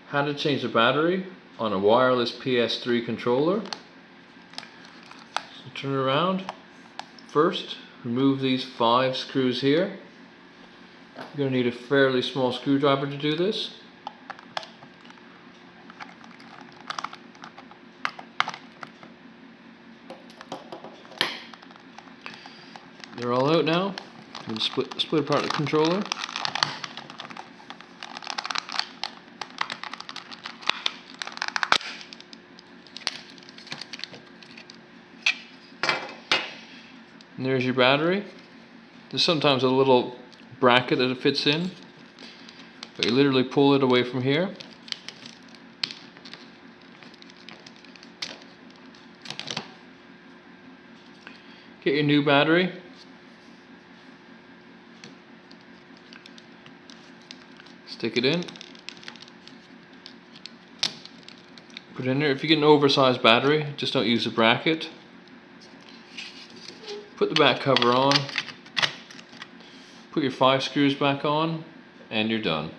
how to change the battery on a wireless PS3 controller. So turn it around. First, remove these 5 screws here. You're going to need a fairly small screwdriver to do this. They're all out now. You can split apart the controller. And there's your battery. There's sometimes a little bracket that it fits in, but you literally pull it away from here. Get your new battery. Stick it in. Put it in there. If you get an oversized battery, just don't use a bracket. Put the back cover on. Put your 5 screws back on, and you're done.